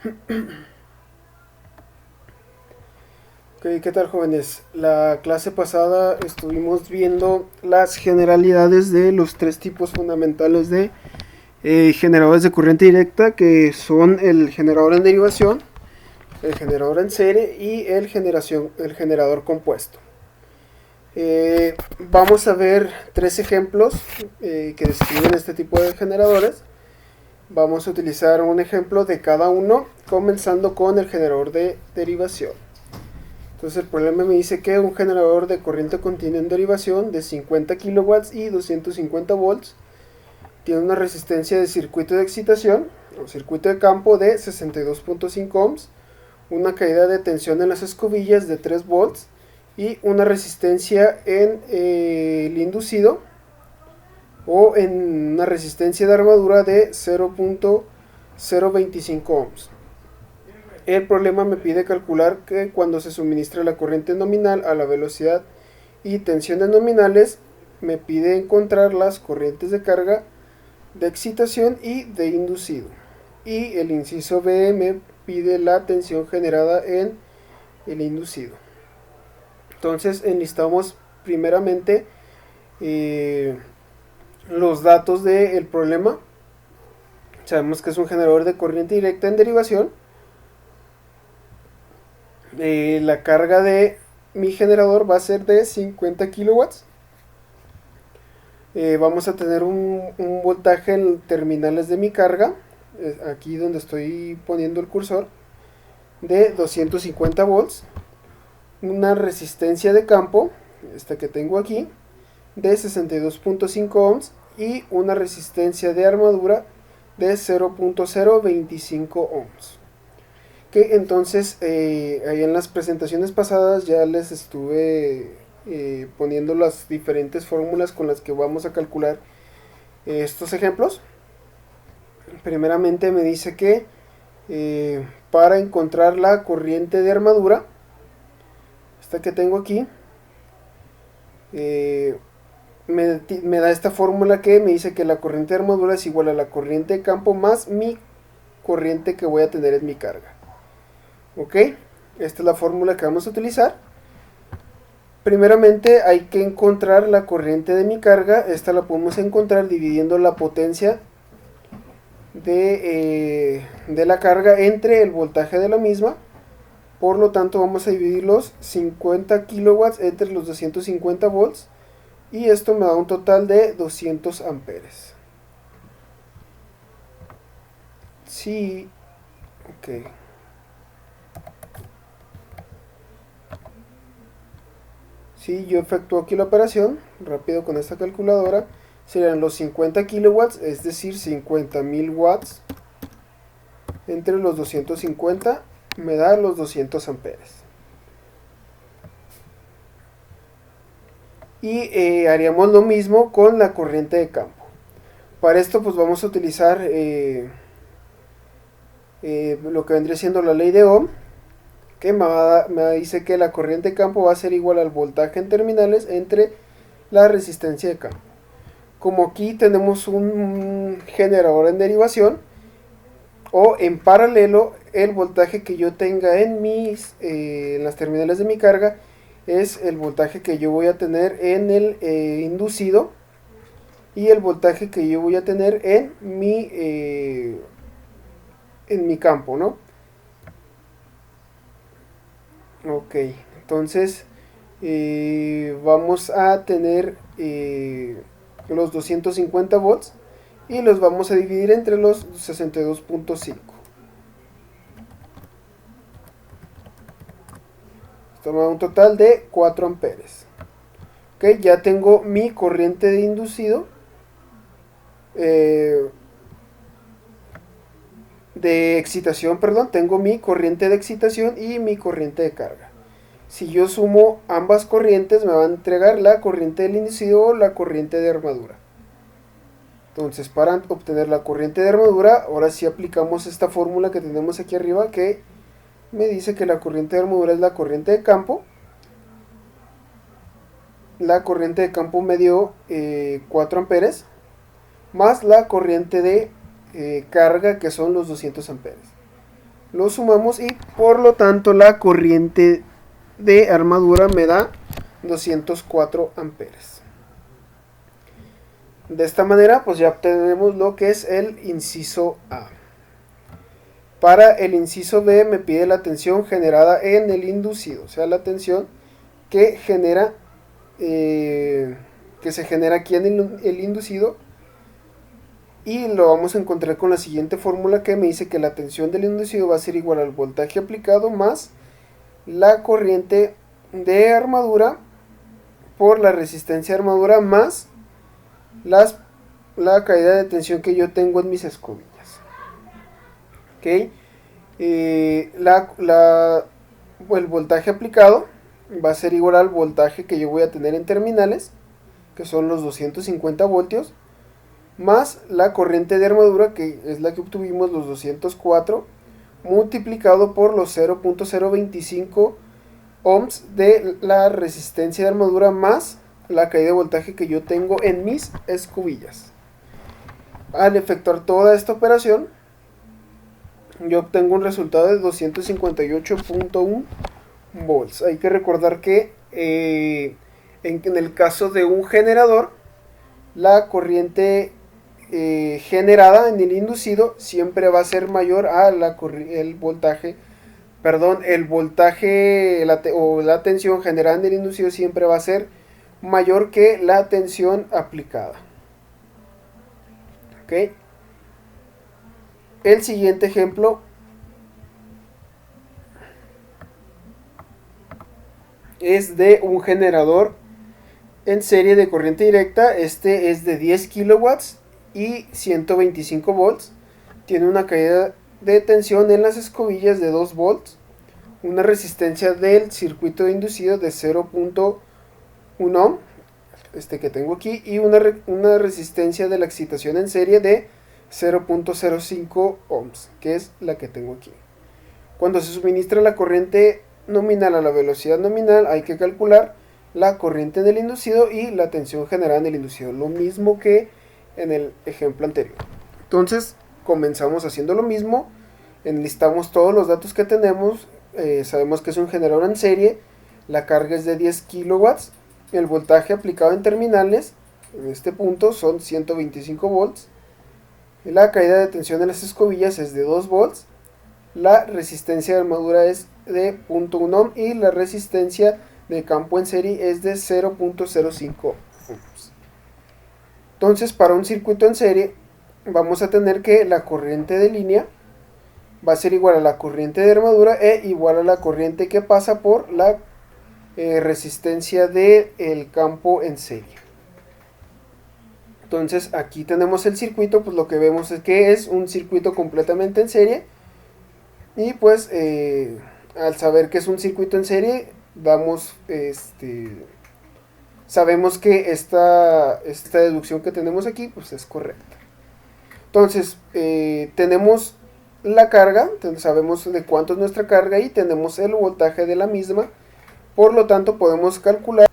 Ok, ¿qué tal, jóvenes? La clase pasada estuvimos viendo las generalidades de los tres tipos fundamentales de generadores de corriente directa, que son el generador en derivación, el generador en serie y el generador compuesto. Vamos a ver tres ejemplos que describen este tipo de generadores. Vamos a utilizar un ejemplo de cada uno, comenzando con el generador de derivación. Entonces el problema me dice que un generador de corriente continua en derivación de 50 kilowatts y 250 volts tiene una resistencia de circuito de excitación o circuito de campo de 62.5 ohms, una caída de tensión en las escobillas de 3 volts y una resistencia en el inducido o en una resistencia de armadura de 0.025 ohms. El problema me pide calcular que cuando se suministra la corriente nominal a la velocidad y tensiones nominales, me pide encontrar las corrientes de carga, de excitación y de inducido. Y el inciso B me pide la tensión generada en el inducido. Entonces enlistamos primeramente los datos del problema. Sabemos que es un generador de corriente directa en derivación. La carga de mi generador va a ser de 50 kilowatts. Vamos a tener un voltaje en terminales de mi carga, aquí donde estoy poniendo el cursor, de 250 volts. Una resistencia de campo, esta que tengo aquí, de 62.5 ohms y una resistencia de armadura de 0.025 ohms. Que entonces ahí en las presentaciones pasadas ya les estuve poniendo las diferentes fórmulas con las que vamos a calcular estos ejemplos. Primeramente me dice que para encontrar la corriente de armadura, esta que tengo aquí, me da esta fórmula que me dice que la corriente de armadura es igual a la corriente de campo más mi corriente que voy a tener en mi carga. Ok, esta es la fórmula que vamos a utilizar. Primeramente hay que encontrar la corriente de mi carga. Esta la podemos encontrar dividiendo la potencia de la carga entre el voltaje de la misma. Por lo tanto vamos a dividir los 50 kilowatts entre los 250 volts. Y esto me da un total de 200 amperes. Sí, ok. Si yo efectúo aquí la operación rápido con esta calculadora, serían los 50 kilowatts, es decir, 50.000 watts entre los 250 me da los 200 amperes. Y haríamos lo mismo con la corriente de campo. Para esto pues vamos a utilizar lo que vendría siendo la ley de Ohm, que me dice que la corriente de campo va a ser igual al voltaje en terminales entre la resistencia de campo. Como aquí tenemos un generador en derivación, o en paralelo, el voltaje que yo tenga en las terminales de mi carga es el voltaje que yo voy a tener en el inducido y el voltaje que yo voy a tener en mi campo, ¿no? Ok, entonces vamos a tener los 250 volts y los vamos a dividir entre los 62.5. Esto me da un total de 4 amperes. Ok, ya tengo mi corriente de inducido de excitación, perdón, tengo mi corriente de excitación y mi corriente de carga. Si yo sumo ambas corrientes me va a entregar la corriente del inducido o la corriente de armadura. Entonces para obtener la corriente de armadura, ahora sí aplicamos esta fórmula que tenemos aquí arriba, que me dice que la corriente de armadura es la corriente de campo. La corriente de campo me dio 4 amperes más la corriente de carga, que son los 200 amperes. lo sumamos y por lo tanto la corriente de armadura me da 204 amperes. De esta manera pues ya obtenemos lo que es el inciso A. Para el inciso B me pide la tensión generada en el inducido, o sea la tensión que genera que se genera aquí en el inducido, y lo vamos a encontrar con la siguiente fórmula que me dice que la tensión del inducido va a ser igual al voltaje aplicado más la corriente de armadura por la resistencia de armadura más la caída de tensión que yo tengo en mis escobillas. ¿Okay? El voltaje aplicado va a ser igual al voltaje que yo voy a tener en terminales, que son los 250 voltios, más la corriente de armadura, que es la que obtuvimos, los 204, multiplicado por los 0.025 ohms de la resistencia de armadura más la caída de voltaje que yo tengo en mis escobillas. Al efectuar toda esta operación, yo obtengo un resultado de 258.1 volts. Hay que recordar que en el caso de un generador, la corriente generada en el inducido siempre va a ser mayor a el voltaje, o la tensión generada en el inducido siempre va a ser mayor que la tensión aplicada. ¿Ok? El siguiente ejemplo es de un generador en serie de corriente directa. Este es de 10 kilowatts y 125 volts. Tiene una caída de tensión en las escobillas de 2 volts, una resistencia del circuito de inducido de 0.1 ohm, que tengo aquí, y una resistencia de la excitación en serie de 0.05 ohms, que es la que tengo aquí. Cuando se suministra la corriente nominal a la velocidad nominal, hay que calcular la corriente del inducido y la tensión generada en el inducido, lo mismo que en el ejemplo anterior. Entonces comenzamos haciendo lo mismo, enlistamos todos los datos que tenemos, sabemos que es un generador en serie, la carga es de 10 kilowatts, el voltaje aplicado en terminales en este punto son 125 volts, la caída de tensión en las escobillas es de 2 volts, la resistencia de armadura es de 0.1 ohm y la resistencia de campo en serie es de 0.05 ohms. Entonces, para un circuito en serie vamos a tener que la corriente de línea va a ser igual a la corriente de armadura e igual a la corriente que pasa por la resistencia del campo en serie. Entonces aquí tenemos el circuito, pues lo que vemos es que es un circuito completamente en serie, y pues al saber que es un circuito en serie sabemos que esta deducción que tenemos aquí pues es correcta. Entonces tenemos la carga, sabemos de cuánto es nuestra carga y tenemos el voltaje de la misma, por lo tanto podemos calcular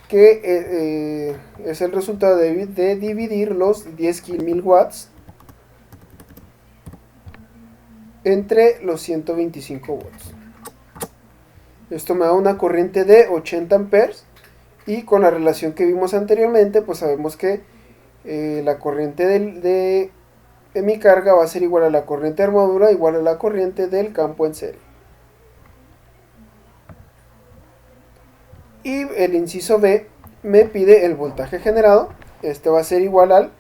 que es el resultado de dividir los 10.000 watts entre los 125 volts. Esto me da una corriente de 80 amperes, y con la relación que vimos anteriormente pues sabemos que la corriente de mi carga va a ser igual a la corriente de armadura igual a la corriente del campo en serie. Y el inciso B me pide el voltaje generado. Este va a ser igual al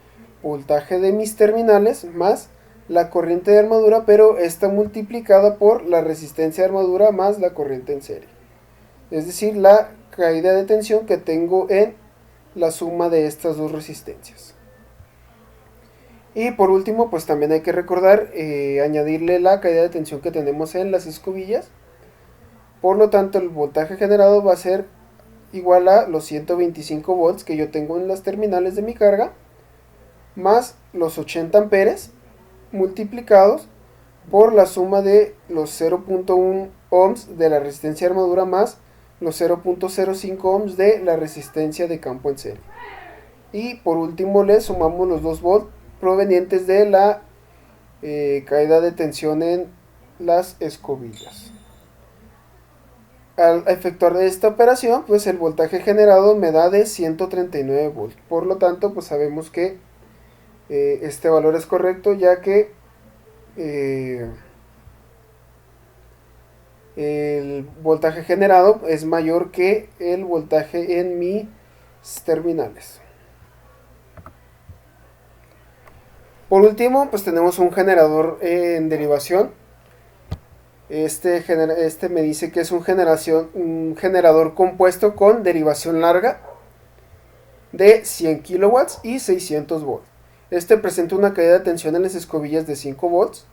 voltaje de mis terminales más la corriente de armadura, pero esta multiplicada por la resistencia de armadura más la corriente en serie. Es decir, la caída de tensión que tengo en la suma de estas dos resistencias. Y por último, pues también hay que recordar añadirle la caída de tensión que tenemos en las escobillas. Por lo tanto, el voltaje generado va a ser igual a los 125 volts que yo tengo en las terminales de mi carga, más los 80 amperes multiplicados por la suma de los 0.1 ohms de la resistencia de armadura más los 0.05 ohms de la resistencia de campo en serie. Y por último le sumamos los 2 volts provenientes de la caída de tensión en las escobillas. Al efectuar esta operación, pues el voltaje generado me da de 139 volts. Por lo tanto, pues sabemos que este valor es correcto, ya que el voltaje generado es mayor que el voltaje en mis terminales. Por último, pues tenemos un generador en derivación. Este me dice que es un generador compuesto con derivación larga de 100 kilowatts y 600 volts. Este presenta una caída de tensión en las escobillas de 5 volts,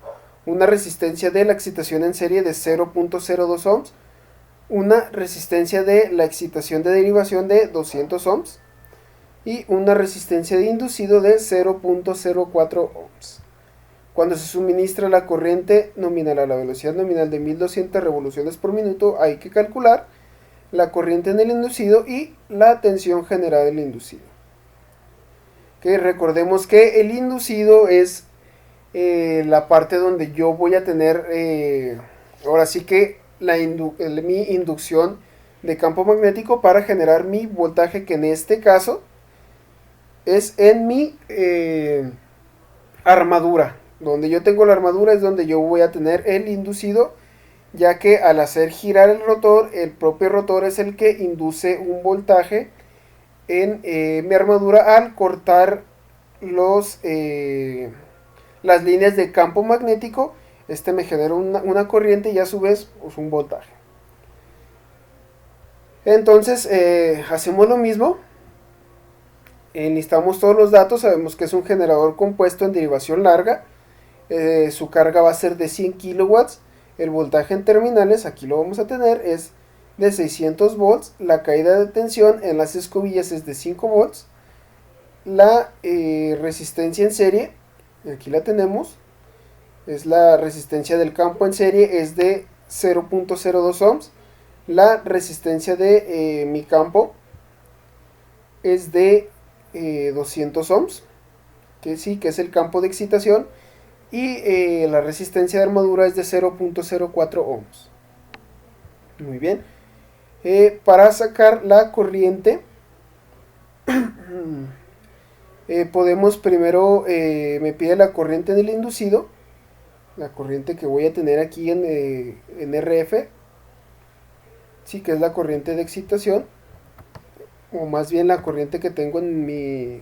una resistencia de la excitación en serie de 0.02 ohms, una resistencia de la excitación de derivación de 200 ohms y una resistencia de inducido de 0.04 ohms. Cuando se suministra la corriente nominal a la velocidad nominal de 1200 revoluciones por minuto, hay que calcular la corriente en el inducido y la tensión generada en el inducido. Que recordemos que el inducido es la parte donde yo voy a tener, ahora sí que mi inducción de campo magnético para generar mi voltaje, que en este caso es en mi armadura. Donde yo tengo la armadura es donde yo voy a tener el inducido, ya que al hacer girar el rotor, el propio rotor es el que induce un voltaje en mi armadura al cortar las líneas de campo magnético. Este me genera una corriente y a su vez pues, un voltaje. Entonces hacemos lo mismo. Enlistamos todos los datos. Sabemos que es un generador compuesto en derivación larga. Su carga va a ser de 100 kilowatts. El voltaje en terminales, aquí lo vamos a tener, es de 600 volts. La caída de tensión en las escobillas es de 5 volts. La resistencia en serie, aquí la tenemos, es la resistencia del campo en serie, es de 0.02 ohms. La resistencia de mi campo es de 200 ohms, que sí, que es el campo de excitación. Y la resistencia de armadura es de 0.04 ohms. Muy bien. Para sacar la corriente, podemos primero, me pide la corriente del inducido, la corriente que voy a tener aquí en RF, sí, que es la corriente de excitación, o más bien la corriente que tengo en mi...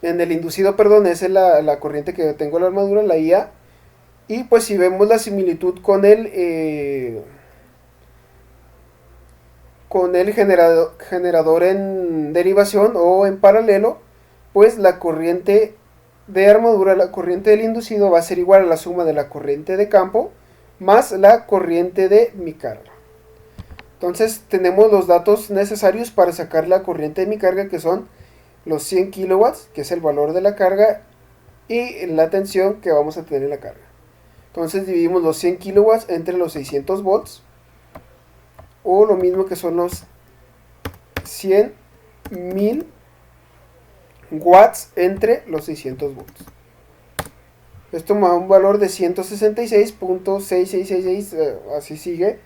en el inducido, perdón, es la corriente que tengo en la armadura, la IA. Y pues si vemos la similitud con el generador en derivación o en paralelo, pues la corriente de armadura, la corriente del inducido va a ser igual a la suma de la corriente de campo más la corriente de mi carga. Entonces tenemos los datos necesarios para sacar la corriente de mi carga, que son los 100 kilowatts, que es el valor de la carga, y la tensión que vamos a tener en la carga. Entonces dividimos los 100 kilowatts entre los 600 volts, o lo mismo que son los 100.000 watts entre los 600 volts. Esto me da un valor de 166.6666, así sigue.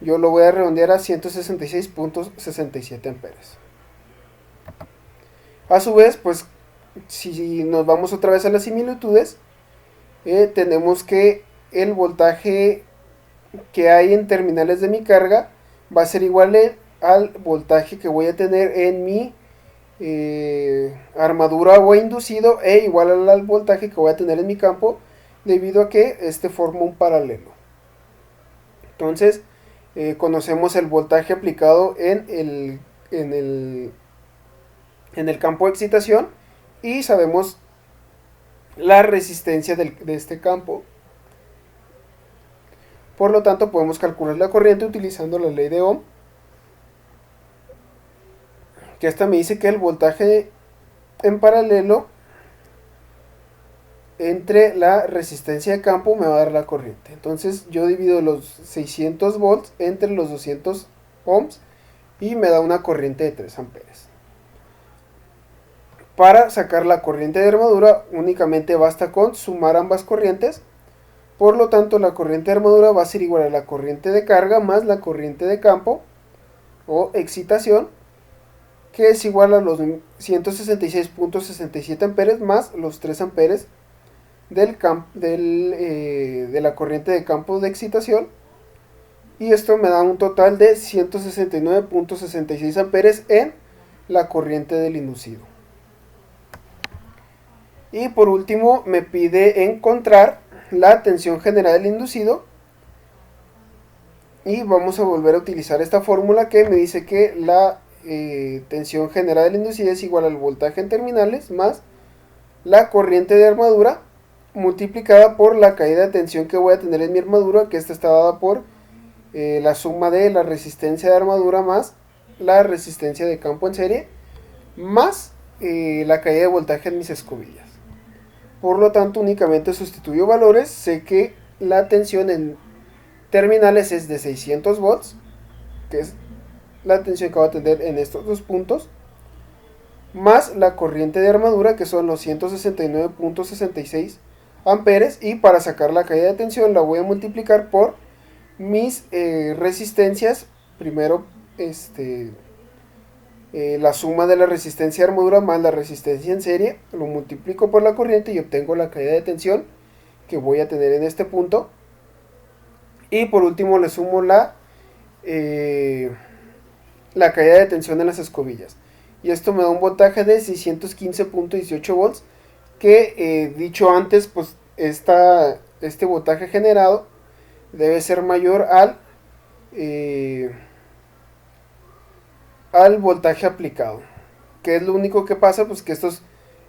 Yo lo voy a redondear a 166.67 amperes. A su vez, pues, si nos vamos otra vez a las similitudes, tenemos que el voltaje que hay en terminales de mi carga va a ser igual al voltaje que voy a tener en mi armadura o inducido, e igual al voltaje que voy a tener en mi campo, debido a que este forma un paralelo. Entonces, conocemos el voltaje aplicado en el campo de excitación y sabemos la resistencia de este campo. Por lo tanto, podemos calcular la corriente utilizando la ley de Ohm, que esta me dice que el voltaje en paralelo entre la resistencia de campo me va a dar la corriente. Entonces yo divido los 600 volts entre los 200 ohms y me da una corriente de 3 amperes. Para sacar la corriente de armadura únicamente basta con sumar ambas corrientes. Por lo tanto, la corriente de armadura va a ser igual a la corriente de carga más la corriente de campo o excitación, que es igual a los 166.67 amperes más los 3 amperes de la corriente de campo de excitación. Y esto me da un total de 169.66 amperes en la corriente del inducido. Y por último me pide encontrar la tensión general del inducido. Y vamos a volver a utilizar esta fórmula que me dice que la tensión general del inducido es igual al voltaje en terminales más la corriente de armadura multiplicada por la caída de tensión que voy a tener en mi armadura, que esta está dada por la suma de la resistencia de armadura más la resistencia de campo en serie más la caída de voltaje en mis escobillas. Por lo tanto, únicamente sustituyo valores. Sé que la tensión en terminales es de 600 volts, que es la tensión que voy a tener en estos dos puntos, más la corriente de armadura, que son los 169.66 amperes, y para sacar la caída de tensión la voy a multiplicar por mis resistencias. Primero la suma de la resistencia de armadura más la resistencia en serie, lo multiplico por la corriente y obtengo la caída de tensión que voy a tener en este punto. Y por último le sumo la caída de tensión en las escobillas. Y esto me da un voltaje de 615.18 volts. Que dicho antes, pues este voltaje generado debe ser mayor al voltaje aplicado. Que es lo único que pasa, pues que estos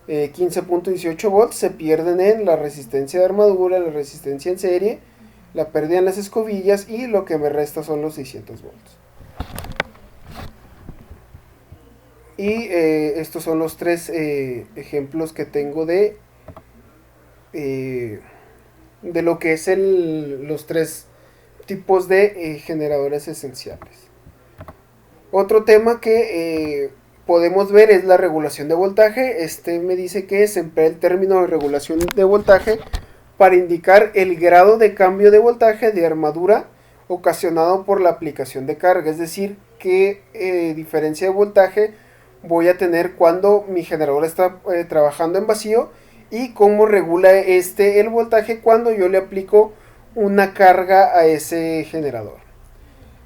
15.18 volts se pierden en la resistencia de armadura, la resistencia en serie, la pérdida en las escobillas, y lo que me resta son los 600 volts. Y estos son los tres ejemplos que tengo de lo que es los tres tipos de generadores esenciales. Otro tema que podemos ver es la regulación de voltaje. Me dice que se emplea el término de regulación de voltaje para indicar el grado de cambio de voltaje de armadura ocasionado por la aplicación de carga. Es decir, qué diferencia de voltaje voy a tener cuando mi generador está trabajando en vacío, y cómo regula el voltaje cuando yo le aplico una carga a ese generador.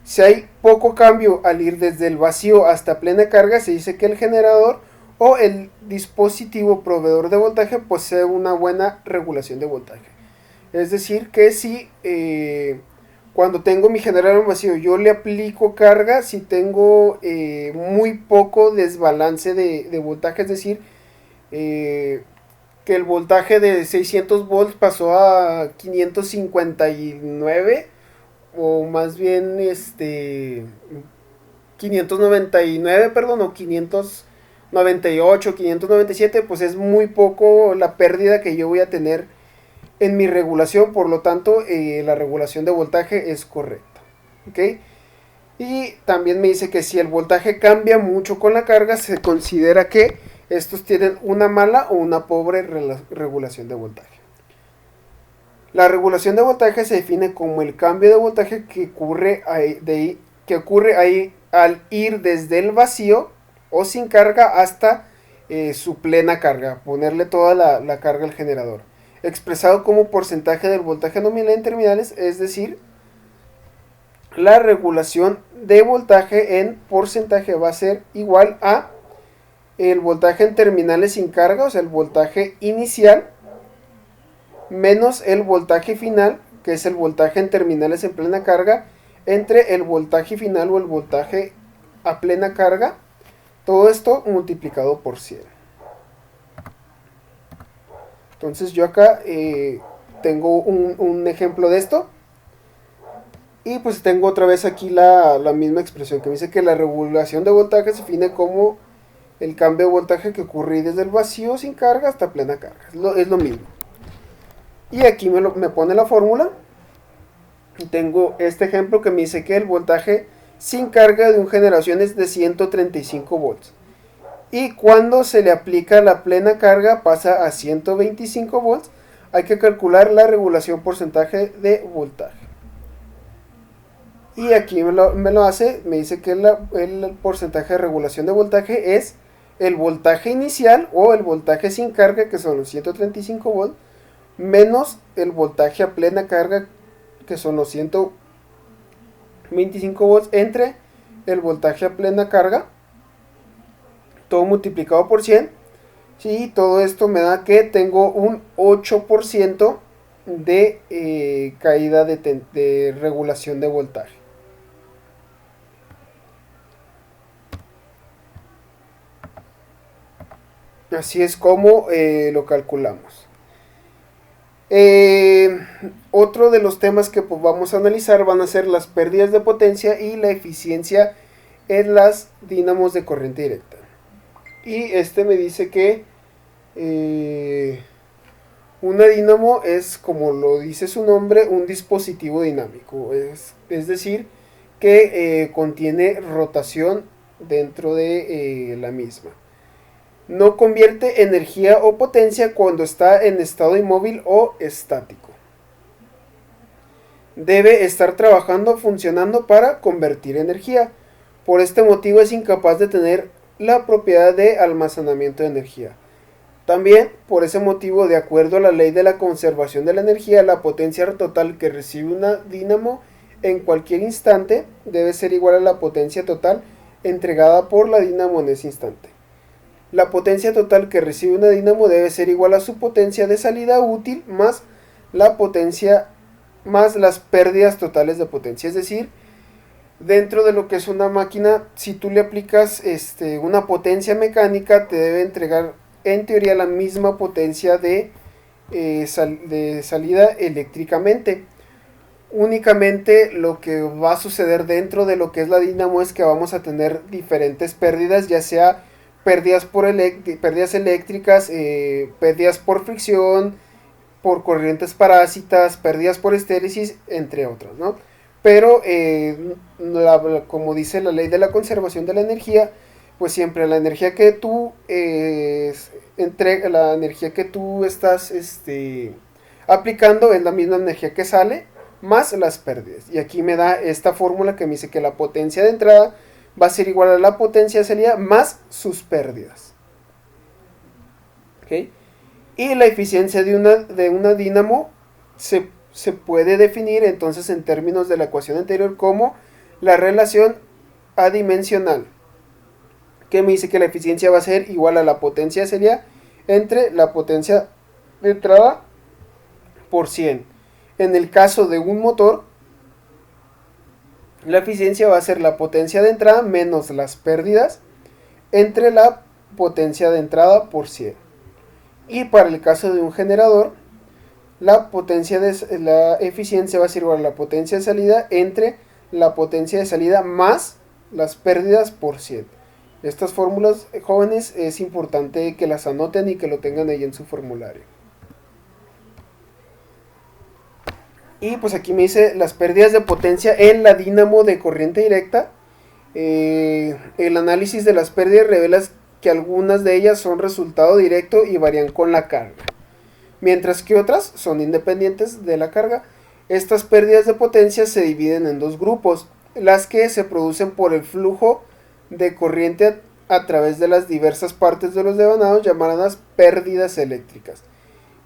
Si hay poco cambio al ir desde el vacío hasta plena carga, se dice que el generador o el dispositivo proveedor de voltaje posee una buena regulación de voltaje. Es decir, que si cuando tengo mi generador en vacío yo le aplico carga, si tengo muy poco desbalance de voltaje, es decir, que el voltaje de 600 volts pasó a 559, o más bien 599, perdón, o 598, 597, pues es muy poco la pérdida que yo voy a tener en mi regulación. Por lo tanto, la regulación de voltaje es correcta, ¿ok? Y también me dice que si el voltaje cambia mucho con la carga, se considera que estos tienen una mala o una pobre regulación de voltaje. La regulación de voltaje se define como el cambio de voltaje que ocurre ahí al ir desde el vacío o sin carga hasta su plena carga, ponerle toda la carga al generador, expresado como porcentaje del voltaje nominal en terminales. Es decir, la regulación de voltaje en porcentaje va a ser igual a el voltaje en terminales sin carga, o sea, el voltaje inicial, menos el voltaje final, que es el voltaje en terminales en plena carga, entre el voltaje final o el voltaje a plena carga. Todo esto multiplicado por 100. Entonces yo acá tengo un ejemplo de esto. Y pues tengo otra vez aquí la misma expresión que me dice que la regulación de voltaje se define como el cambio de voltaje que ocurre desde el vacío sin carga hasta plena carga. Es lo mismo. Y aquí me pone la fórmula. Y tengo este ejemplo que me dice que el voltaje sin carga de un generación es de 135 volts. Y cuando se le aplica la plena carga pasa a 125 volts hay que calcular la regulación porcentaje de voltaje. Y aquí me lo hace, me dice que el porcentaje de regulación de voltaje es el voltaje inicial o el voltaje sin carga, que son los 135 volts, menos el voltaje a plena carga, que son los 125 volts, entre el voltaje a plena carga, todo multiplicado por 100. Sí, todo esto me da que tengo un 8% de caída de regulación de voltaje. Así es como lo calculamos. Otro de los temas que pues, vamos a analizar van a ser las pérdidas de potencia y la eficiencia en las dínamos de corriente directa. Y me dice que una dínamo es, como lo dice su nombre, un dispositivo dinámico. Es decir, que contiene rotación dentro de la misma. No convierte energía o potencia cuando está en estado inmóvil o estático. Debe estar trabajando, funcionando para convertir energía. Por este motivo es incapaz de tener la propiedad de almacenamiento de energía. También, por ese motivo, de acuerdo a la ley de la conservación de la energía, la potencia total que recibe una dínamo en cualquier instante debe ser igual a la potencia total entregada por la dínamo en ese instante. La potencia total que recibe una dínamo debe ser igual a su potencia de salida útil más la potencia más las pérdidas totales de potencia. Es decir, dentro de lo que es una máquina, si tú le aplicas una potencia mecánica, te debe entregar en teoría la misma potencia de salida eléctricamente. Únicamente lo que va a suceder dentro de lo que es la dínamo es que vamos a tener diferentes pérdidas, ya sea pérdidas eléctricas, pérdidas por fricción, por corrientes parásitas, pérdidas por estéresis, entre otras, ¿no? Pero como dice la ley de la conservación de la energía, pues siempre la energía que tú la energía que tú estás aplicando es la misma energía que sale más las pérdidas. Y aquí me da esta fórmula que me dice que la potencia de entrada va a ser igual a la potencia de salida más sus pérdidas. ¿Okay? Y la eficiencia de una dínamo se puede definir entonces en términos de la ecuación anterior como la relación adimensional, que me dice que la eficiencia va a ser igual a la potencia de salida entre la potencia de entrada por 100. En el caso de un motor, la eficiencia va a ser la potencia de entrada menos las pérdidas entre la potencia de entrada por 100. Y para el caso de un generador, la eficiencia va a ser igual a la potencia de salida entre la potencia de salida más las pérdidas por 100. Estas fórmulas, jóvenes, es importante que las anoten y que lo tengan ahí en su formulario. Y pues aquí me dice las pérdidas de potencia en la dínamo de corriente directa. El análisis de las pérdidas revela que algunas de ellas son resultado directo y varían con la carga, mientras que otras son independientes de la carga. Estas pérdidas de potencia se dividen en dos grupos: las que se producen por el flujo de corriente a través de las diversas partes de los devanados, llamadas pérdidas eléctricas,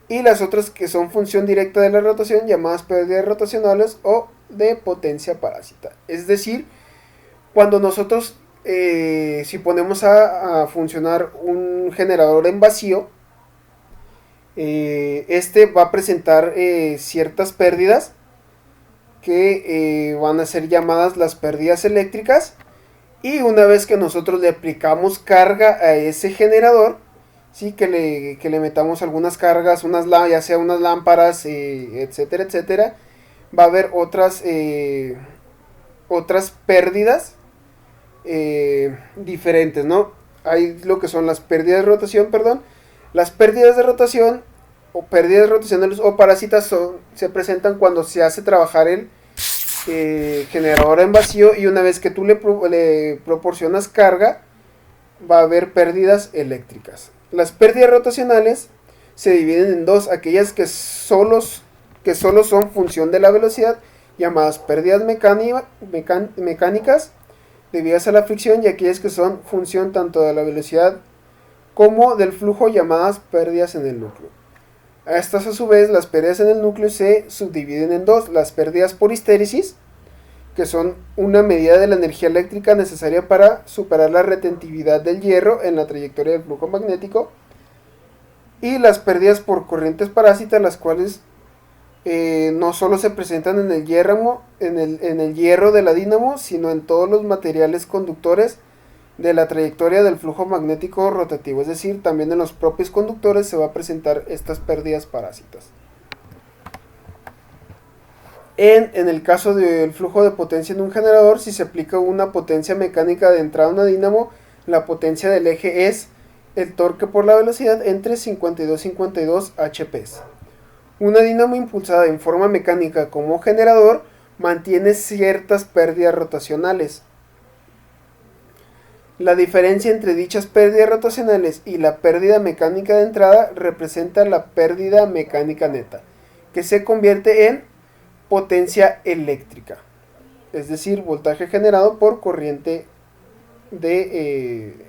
y las otras que son función directa de la rotación, llamadas pérdidas rotacionales o de potencia parásita. Es decir, cuando nosotros si ponemos a funcionar un generador en vacío, va a presentar ciertas pérdidas que van a ser llamadas las pérdidas eléctricas. Y una vez que nosotros le aplicamos carga a ese generador, ¿sí? que le metamos algunas cargas, ya sea unas lámparas, etcétera, etcétera, va a haber otras pérdidas diferentes, ¿no? Hay lo que son las pérdidas de rotación, Las pérdidas de rotación o pérdidas rotacionales o parásitas se presentan cuando se hace trabajar el generador en vacío, y una vez que tú le proporcionas carga, va a haber pérdidas eléctricas. Las pérdidas rotacionales se dividen en dos: aquellas que solo son función de la velocidad, llamadas pérdidas mecánicas debidas a la fricción, y aquellas que son función tanto de la velocidad como del flujo, llamadas pérdidas en el núcleo. A estas, a su vez, las pérdidas en el núcleo se subdividen en dos: las pérdidas por histéresis, que son una medida de la energía eléctrica necesaria para superar la retentividad del hierro en la trayectoria del flujo magnético, y las pérdidas por corrientes parásitas, las cuales no solo se presentan en el hierro de la dínamo, sino en todos los materiales conductores de la trayectoria del flujo magnético rotativo. Es decir, también en los propios conductores se va a presentar estas pérdidas parásitas. En el caso del flujo de potencia en un generador, si se aplica una potencia mecánica de entrada a una dínamo, la potencia del eje es el torque por la velocidad entre 52 y 52 HP. Una dínamo impulsada en forma mecánica como generador mantiene ciertas pérdidas rotacionales. La diferencia entre dichas pérdidas rotacionales y la pérdida mecánica de entrada representa la pérdida mecánica neta, que se convierte en potencia eléctrica, es decir, voltaje generado por corriente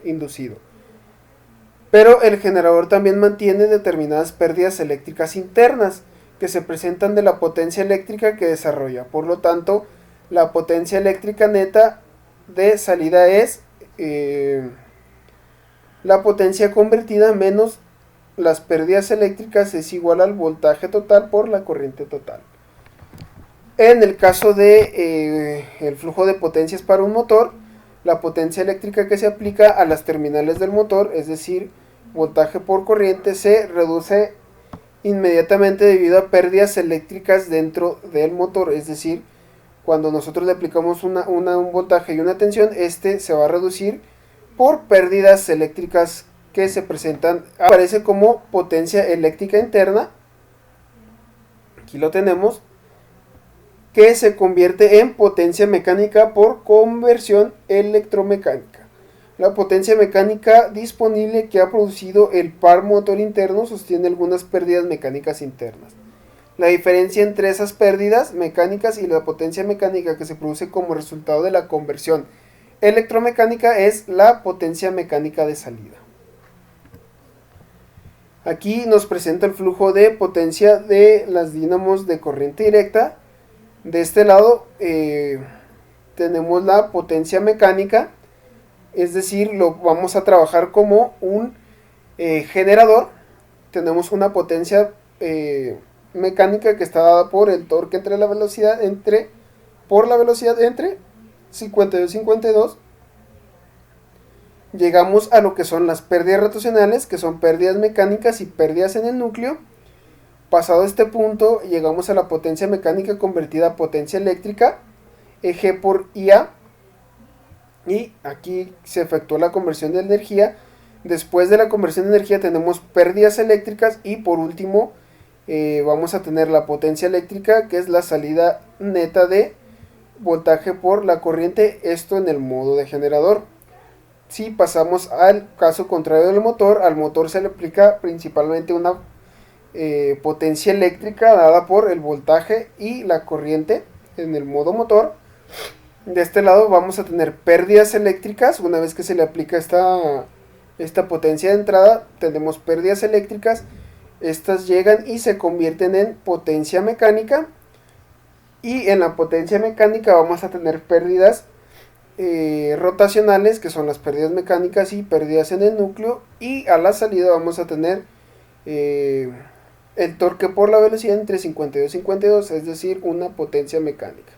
inducido. Pero el generador también mantiene determinadas pérdidas eléctricas internas que se presentan de la potencia eléctrica que desarrolla. Por lo tanto, la potencia eléctrica neta de salida es la potencia convertida menos las pérdidas eléctricas, es igual al voltaje total por la corriente total. En el caso de el flujo de potencias para un motor, la potencia eléctrica que se aplica a las terminales del motor, es decir, voltaje por corriente, se reduce inmediatamente debido a pérdidas eléctricas dentro del motor. Es decir, cuando nosotros le aplicamos un voltaje y una tensión, este se va a reducir por pérdidas eléctricas que se presentan. Aparece como potencia eléctrica interna, aquí lo tenemos, que se convierte en potencia mecánica por conversión electromecánica. La potencia mecánica disponible que ha producido el par motor interno sostiene algunas pérdidas mecánicas internas. La diferencia entre esas pérdidas mecánicas y la potencia mecánica que se produce como resultado de la conversión electromecánica es la potencia mecánica de salida. Aquí nos presenta el flujo de potencia de las dínamos de corriente directa. De este lado tenemos la potencia mecánica, es decir, lo vamos a trabajar como un generador. Tenemos una potencia mecánica que está dada por el torque entre la velocidad entre 52 y 52. Llegamos a lo que son las pérdidas rotacionales, que son pérdidas mecánicas y pérdidas en el núcleo. Pasado este punto, llegamos a la potencia mecánica convertida a potencia eléctrica, G por IA, y aquí se efectuó la conversión de energía. Después de la conversión de energía tenemos pérdidas eléctricas, y por último vamos a tener la potencia eléctrica, que es la salida neta de voltaje por la corriente, esto en el modo de generador. Si pasamos al caso contrario del motor, al motor se le aplica principalmente una potencia eléctrica dada por el voltaje y la corriente en el modo motor. De este lado vamos a tener pérdidas eléctricas. Una vez que se le aplica esta potencia de entrada, tenemos pérdidas eléctricas. Estas llegan y se convierten en potencia mecánica, y en la potencia mecánica vamos a tener pérdidas rotacionales, que son las pérdidas mecánicas, y pérdidas en el núcleo, y a la salida vamos a tener el torque por la velocidad entre 52 y 52, es decir, una potencia mecánica.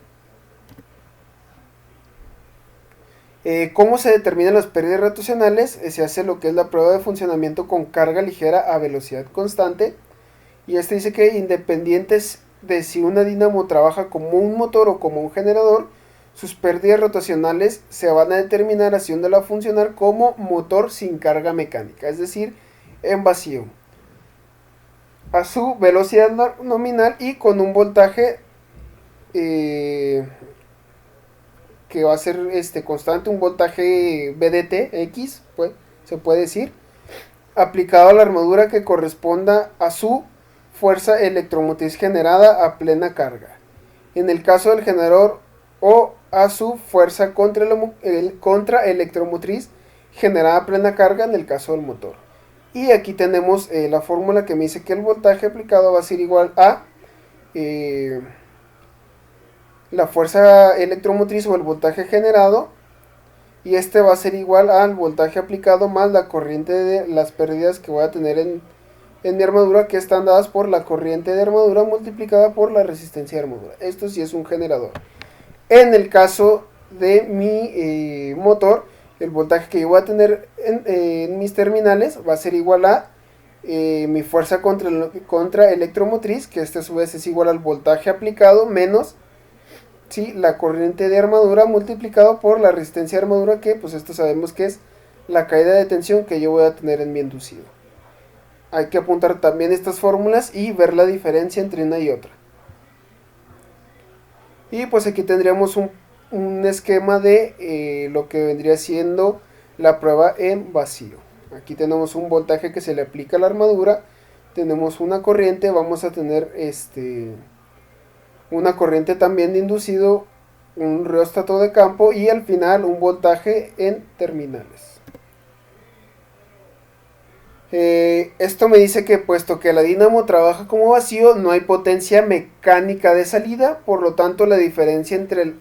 ¿Cómo se determinan las pérdidas rotacionales? Se hace lo que es la prueba de funcionamiento con carga ligera a velocidad constante, y este dice que independientes de si una dínamo trabaja como un motor o como un generador, sus pérdidas rotacionales se van a determinar haciéndola funcionar como motor sin carga mecánica, es decir, en vacío, a su velocidad nominal y con un voltaje que va a ser constante, un voltaje VDT X, pues, se puede decir. aplicado a la armadura que corresponda a su fuerza electromotriz generada a plena carga. En el caso del generador, o a su fuerza contra electromotriz generada a plena carga en el caso del motor. Y aquí tenemos la fórmula que me dice que el voltaje aplicado va a ser igual a la fuerza electromotriz o el voltaje generado, y este va a ser igual al voltaje aplicado más la corriente de las pérdidas que voy a tener en mi armadura, que están dadas por la corriente de armadura multiplicada por la resistencia de armadura. Esto sí es un generador. En el caso de mi motor, el voltaje que yo voy a tener en mis terminales va a ser igual a mi fuerza contra electromotriz, que este a su vez es igual al voltaje aplicado menos la corriente de armadura multiplicado por la resistencia de armadura, que pues esto sabemos que es la caída de tensión que yo voy a tener en mi inducido. Hay que apuntar también estas fórmulas y ver la diferencia entre una y otra. Y pues aquí tendríamos un esquema de lo que vendría siendo la prueba en vacío. Aquí tenemos un voltaje que se le aplica a la armadura, tenemos una corriente, vamos a tener una corriente también de inducido, un reóstato de campo y al final un voltaje en terminales. Esto me dice que puesto que la dínamo trabaja como vacío, no hay potencia mecánica de salida, por lo tanto la diferencia entre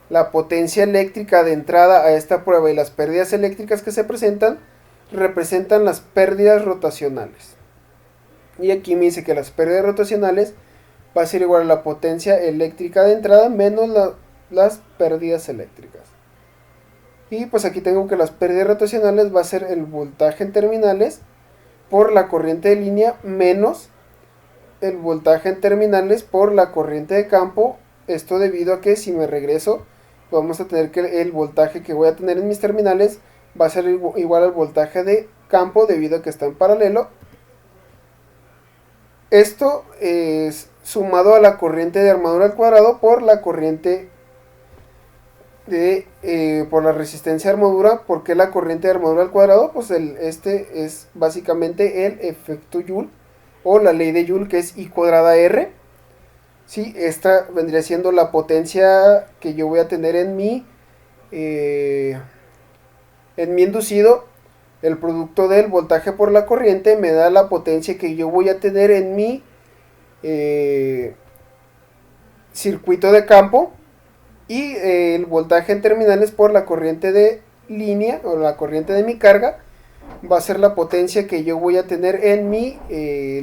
la potencia eléctrica de entrada a esta prueba y las pérdidas eléctricas que se presentan, representan las pérdidas rotacionales. Y aquí me dice que las pérdidas rotacionales va a ser igual a la potencia eléctrica de entrada menos las pérdidas eléctricas. Y pues aquí tengo que las pérdidas rotacionales va a ser el voltaje en terminales por la corriente de línea menos el voltaje en terminales por la corriente de campo. Esto debido a que si me regreso, vamos a tener que el voltaje que voy a tener en mis terminales va a ser igual al voltaje de campo debido a que está en paralelo. Esto es sumado a la corriente de armadura al cuadrado por la corriente por la resistencia de armadura. ¿Por qué la corriente de armadura al cuadrado? Pues este es básicamente el efecto Joule o la ley de Joule, que es I cuadrada R. Sí, esta vendría siendo la potencia que yo voy a tener en mi inducido. El producto del voltaje por la corriente me da la potencia que yo voy a tener en mi circuito de campo, y el voltaje en terminales por la corriente de línea o la corriente de mi carga va a ser la potencia que yo voy a tener en mi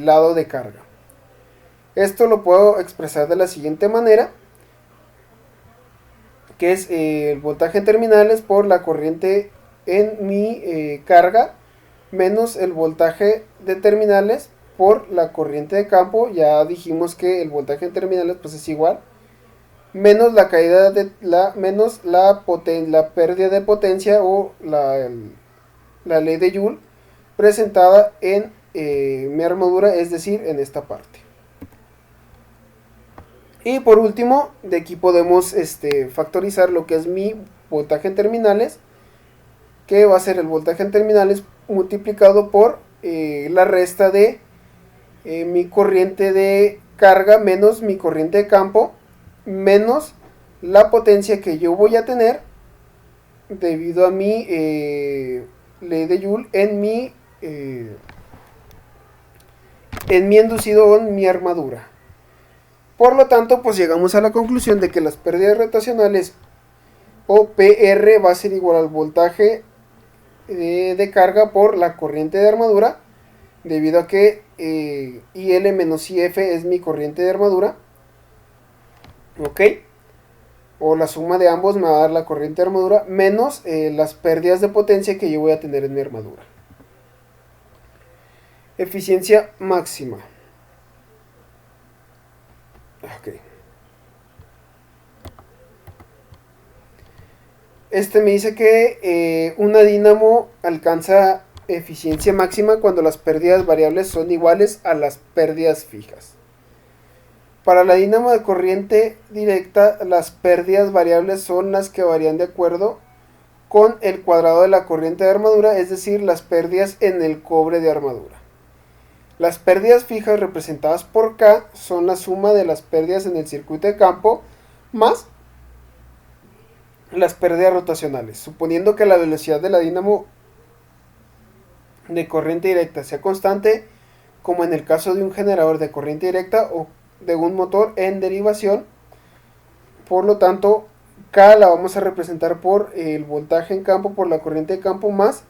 lado de carga. Esto lo puedo expresar de la siguiente manera, que es el voltaje en terminales por la corriente en mi carga menos el voltaje de terminales por la corriente de campo. Ya dijimos que el voltaje en terminales pues es igual menos la caída de menos la pérdida de potencia o la ley de Joule presentada en mi armadura, es decir, en esta parte. Y por último, de aquí podemos factorizar lo que es mi voltaje en terminales, que va a ser el voltaje en terminales multiplicado por la resta de mi corriente de carga menos mi corriente de campo menos la potencia que yo voy a tener debido a mi ley de Joule en mi inducido o en mi armadura. Por lo tanto, pues llegamos a la conclusión de que las pérdidas rotacionales o PR va a ser igual al voltaje de carga por la corriente de armadura, debido a que IL menos IF es mi corriente de armadura. Ok, o la suma de ambos me va a dar la corriente de armadura menos las pérdidas de potencia que yo voy a tener en mi armadura. Eficiencia máxima. Ok. Me dice que una dínamo alcanza eficiencia máxima cuando las pérdidas variables son iguales a las pérdidas fijas. Para la dínamo de corriente directa, las pérdidas variables son las que varían de acuerdo con el cuadrado de la corriente de armadura, es decir, las pérdidas en el cobre de armadura. Las pérdidas fijas representadas por K son la suma de las pérdidas en el circuito de campo más las pérdidas rotacionales. Suponiendo que la velocidad de la dínamo de corriente directa sea constante, como en el caso de un generador de corriente directa o de un motor en derivación, por lo tanto K la vamos a representar por el voltaje en campo por la corriente de campo más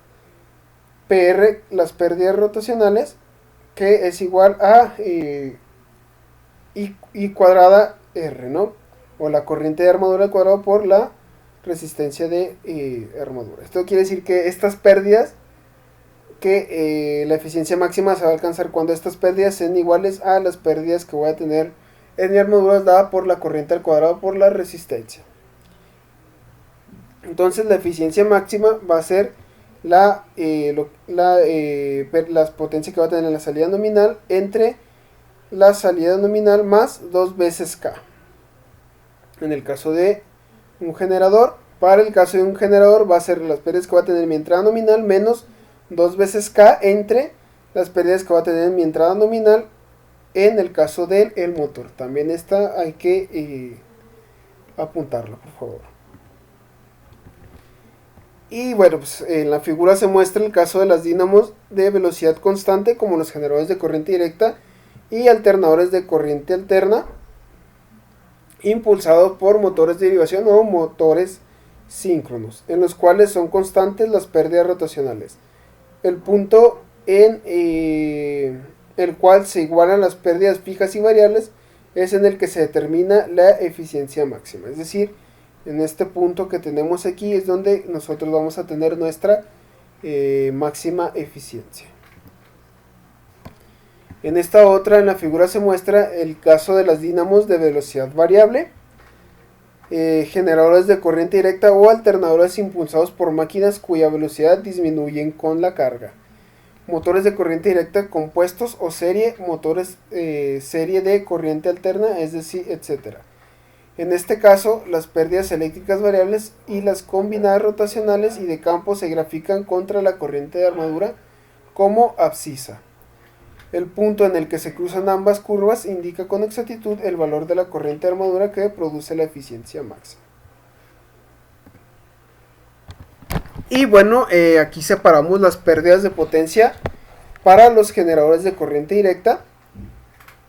PR, las pérdidas rotacionales, que es igual a I cuadrada R, ¿no? O la corriente de armadura al cuadrado por la resistencia de armadura. Esto quiere decir que estas pérdidas, que la eficiencia máxima se va a alcanzar cuando estas pérdidas sean iguales a las pérdidas que voy a tener en mi armadura dada por la corriente al cuadrado por la resistencia. Entonces la eficiencia máxima va a ser las potencias que va a tener en la salida nominal entre la salida nominal más 2 veces K. En el caso de un generador, para el caso de un generador va a ser las pérdidas que va a tener mi entrada nominal menos 2 veces K entre las pérdidas que va a tener mi entrada nominal en el caso del motor. También esta hay que apuntarlo, por favor. Y bueno, pues en la figura se muestra el caso de las dínamos de velocidad constante, como los generadores de corriente directa y alternadores de corriente alterna, impulsados por motores de derivación o motores síncronos, en los cuales son constantes las pérdidas rotacionales. El punto en el cual se igualan las pérdidas fijas y variables es en el que se determina la eficiencia máxima. Es decir, en este punto que tenemos aquí es donde nosotros vamos a tener nuestra máxima eficiencia. En esta otra, en la figura se muestra el caso de las dínamos de velocidad variable, generadores de corriente directa o alternadores impulsados por máquinas cuya velocidad disminuyen con la carga, motores de corriente directa compuestos o serie, motores serie de corriente alterna, es decir, etc. En este caso, las pérdidas eléctricas variables y las combinadas rotacionales y de campo se grafican contra la corriente de armadura como abscisa. El punto en el que se cruzan ambas curvas indica con exactitud el valor de la corriente de armadura que produce la eficiencia máxima. Y bueno, aquí separamos las pérdidas de potencia para los generadores de corriente directa.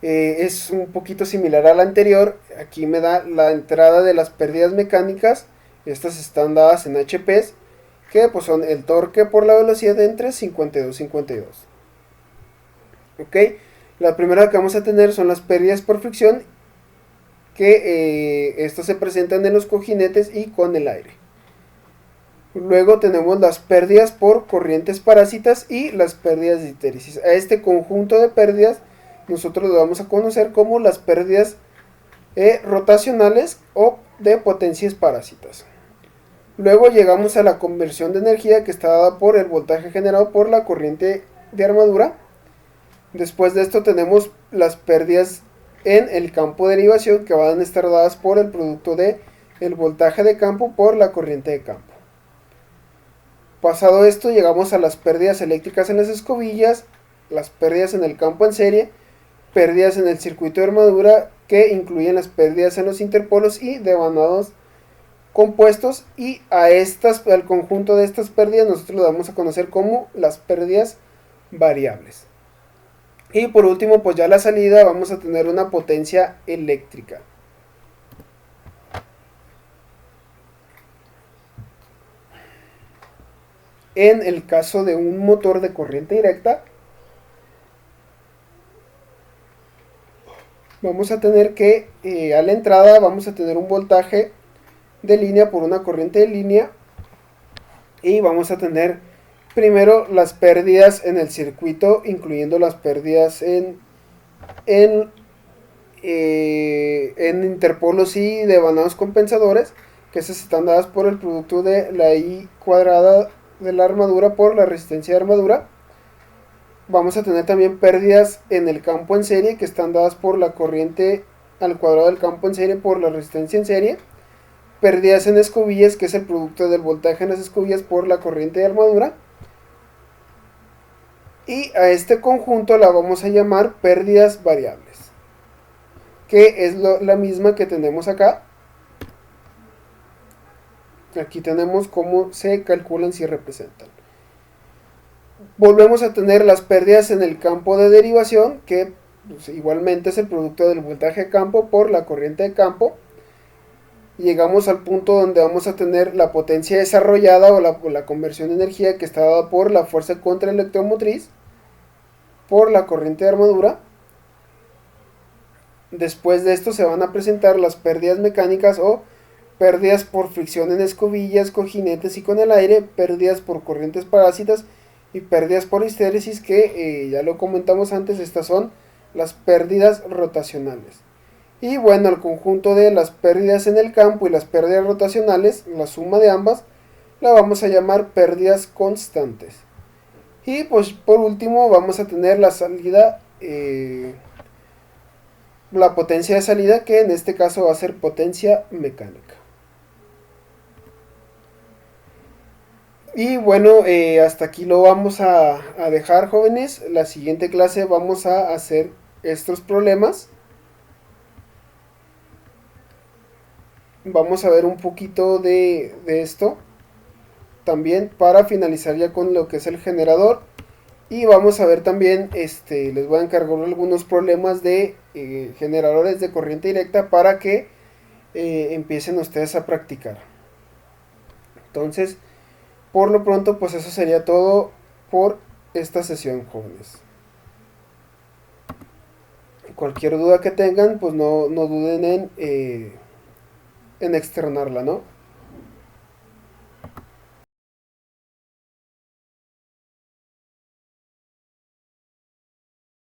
Es un poquito similar a la anterior. Aquí me da la entrada de las pérdidas mecánicas. Estas están dadas en HPs, que pues son el torque por la velocidad entre 52 y 52. Ok, la primera que vamos a tener son las pérdidas por fricción, que estas se presentan en los cojinetes y con el aire. Luego tenemos las pérdidas por corrientes parásitas y las pérdidas de histéresis. A este conjunto de pérdidas nosotros lo vamos a conocer como las pérdidas rotacionales o de potencias parásitas. Luego llegamos a la conversión de energía, que está dada por el voltaje generado por la corriente de armadura. Después de esto tenemos las pérdidas en el campo de derivación, que van a estar dadas por el producto de el voltaje de campo por la corriente de campo. Pasado esto, llegamos a las pérdidas eléctricas en las escobillas, las pérdidas en el campo en serie, pérdidas en el circuito de armadura, que incluyen las pérdidas en los interpolos y devanados compuestos, y al conjunto de estas pérdidas nosotros lo vamos a conocer como las pérdidas variables. Y por último, pues ya la salida, vamos a tener una potencia eléctrica. En el caso de un motor de corriente directa, vamos a tener que a la entrada vamos a tener un voltaje de línea por una corriente de línea, y vamos a tener primero las pérdidas en el circuito, incluyendo las pérdidas en interpolos y devanados compensadores, que esas están dadas por el producto de la I cuadrada de la armadura por la resistencia de armadura. Vamos a tener también pérdidas en el campo en serie, que están dadas por la corriente al cuadrado del campo en serie por la resistencia en serie. pérdidas en escobillas, que es el producto del voltaje en las escobillas por la corriente de armadura. Y a este conjunto la vamos a llamar pérdidas variables, que es la misma que tenemos acá. Aquí tenemos cómo se calculan si representan. Volvemos a tener las pérdidas en el campo de derivación, que pues, igualmente es el producto del voltaje de campo por la corriente de campo. Llegamos al punto donde vamos a tener la potencia desarrollada o la conversión de energía que está dada por la fuerza contraelectromotriz por la corriente de armadura. Después de esto se van a presentar las pérdidas mecánicas o pérdidas por fricción en escobillas, con jinetes y con el aire, pérdidas por corrientes parásitas y pérdidas por histéresis, que ya lo comentamos antes, estas son las pérdidas rotacionales. Y bueno, el conjunto de las pérdidas en el campo y las pérdidas rotacionales, la suma de ambas, la vamos a llamar pérdidas constantes. Y pues por último vamos a tener la salida, la potencia de salida, que en este caso va a ser potencia mecánica. Y bueno, hasta aquí lo vamos a dejar, jóvenes. La siguiente clase vamos a hacer estos problemas. Vamos a ver un poquito de esto también para finalizar ya con lo que es el generador. Y vamos a ver también, les voy a encargar algunos problemas de generadores de corriente directa para que empiecen ustedes a practicar. Entonces, por lo pronto, pues eso sería todo por esta sesión, jóvenes. Cualquier duda que tengan, pues no duden en externarla, ¿no?